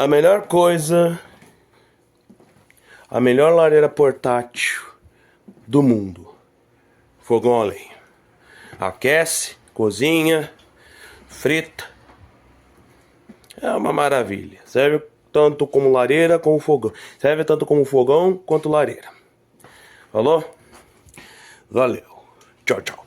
A melhor coisa, a melhor lareira portátil do mundo. Fogão a lenha. Aquece, cozinha, frita. É uma maravilha. Serve tanto como lareira como fogão. Serve tanto como fogão quanto lareira. Falou? Valeu. Tchau, tchau.